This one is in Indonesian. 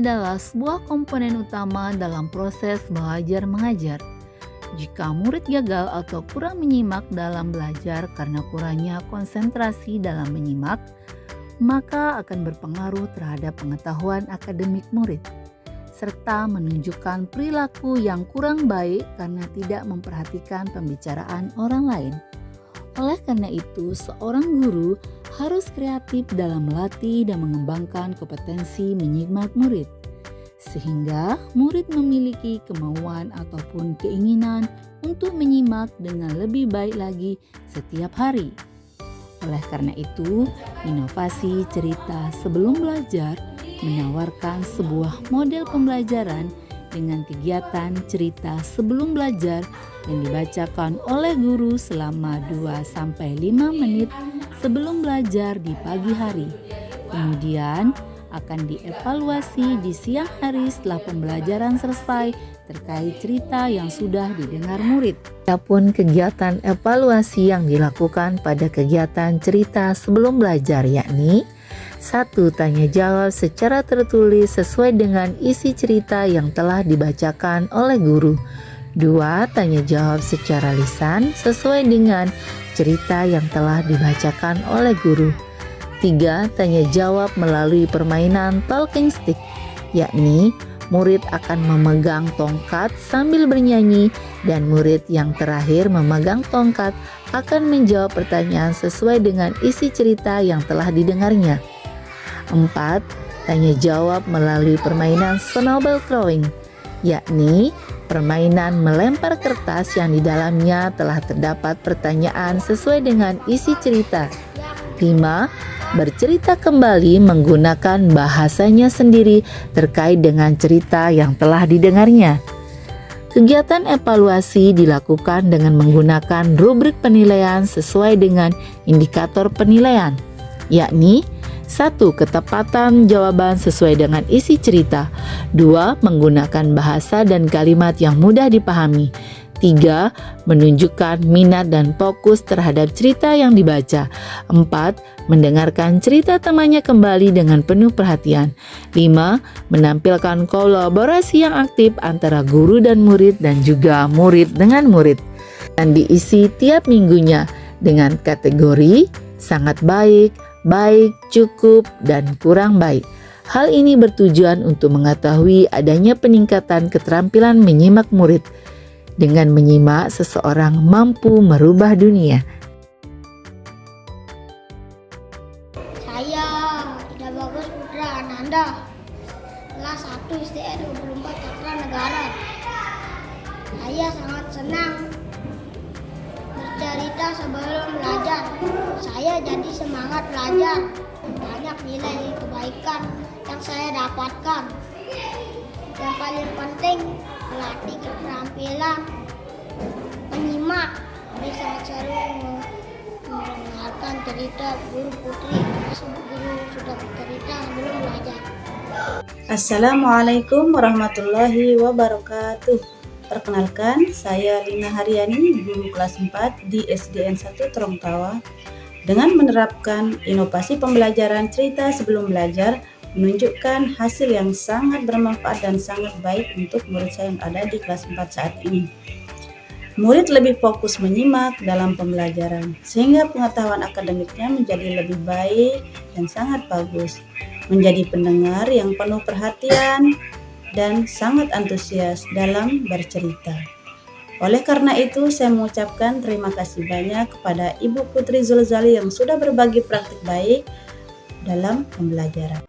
adalah sebuah komponen utama dalam proses belajar mengajar. Jika murid gagal atau kurang menyimak dalam belajar karena kurangnya konsentrasi dalam menyimak, maka akan berpengaruh terhadap pengetahuan akademik murid, serta menunjukkan perilaku yang kurang baik karena tidak memperhatikan pembicaraan orang lain. Oleh karena itu, seorang guru harus kreatif dalam melatih dan mengembangkan kompetensi menyimak murid, sehingga murid memiliki kemauan ataupun keinginan untuk menyimak dengan lebih baik lagi setiap hari. Oleh karena itu, inovasi cerita sebelum belajar menawarkan sebuah model pembelajaran dengan kegiatan cerita sebelum belajar yang dibacakan oleh guru selama 2-5 menit sebelum belajar di pagi hari. Kemudian akan dievaluasi di siang hari setelah pembelajaran selesai terkait cerita yang sudah didengar murid. Adapun kegiatan evaluasi yang dilakukan pada kegiatan cerita sebelum belajar yakni 1. Tanya jawab secara tertulis sesuai dengan isi cerita yang telah dibacakan oleh guru. 2. Tanya jawab secara lisan sesuai dengan cerita yang telah dibacakan oleh guru. 3. Tanya jawab melalui permainan talking stick, yakni murid akan memegang tongkat sambil bernyanyi dan murid yang terakhir memegang tongkat akan menjawab pertanyaan sesuai dengan isi cerita yang telah didengarnya. 4. Tanya jawab melalui permainan snowball throwing, yakni permainan melempar kertas yang di dalamnya telah terdapat pertanyaan sesuai dengan isi cerita. 5. Bercerita kembali menggunakan bahasanya sendiri terkait dengan cerita yang telah didengarnya. Kegiatan evaluasi dilakukan dengan menggunakan rubrik penilaian sesuai dengan indikator penilaian, yakni 1. Ketepatan jawaban sesuai dengan isi cerita. 2. Menggunakan bahasa dan kalimat yang mudah dipahami. 3. Menunjukkan minat dan fokus terhadap cerita yang dibaca. 4. Mendengarkan cerita temannya kembali dengan penuh perhatian. 5. Menampilkan kolaborasi yang aktif antara guru dan murid dan juga murid dengan murid. Dan diisi tiap minggunya dengan kategori sangat baik, baik, cukup, dan kurang baik. Hal ini bertujuan untuk mengetahui adanya peningkatan keterampilan menyimak murid. Dengan menyimak, seseorang mampu merubah dunia. Saya Ida Bagus Putra Ananda, kelas 1 SDN 24 Cakra Negara. Saya sangat senang bercerita sebelum belajar. Saya jadi semangat belajar. Banyak nilai kebaikan yang saya dapatkan. Yang paling penting melatih keterampilan menyimak. Ini sangat seru mendengarkan cerita guru Putri. Guru sudah bercerita sebelum belajar. Assalamualaikum warahmatullahi wabarakatuh. Perkenalkan, saya Lina Haryani, guru kelas 4 di SDN 1 Terongtawa. Dengan menerapkan inovasi pembelajaran cerita sebelum belajar, menunjukkan hasil yang sangat bermanfaat dan sangat baik untuk murid saya yang ada di kelas 4 saat ini. Murid lebih fokus menyimak dalam pembelajaran, sehingga pengetahuan akademiknya menjadi lebih baik dan sangat bagus. Menjadi pendengar yang penuh perhatian dan sangat antusias dalam bercerita. Oleh karena itu, saya mengucapkan terima kasih banyak kepada Ibu Putri Zulzali yang sudah berbagi praktik baik dalam pembelajaran.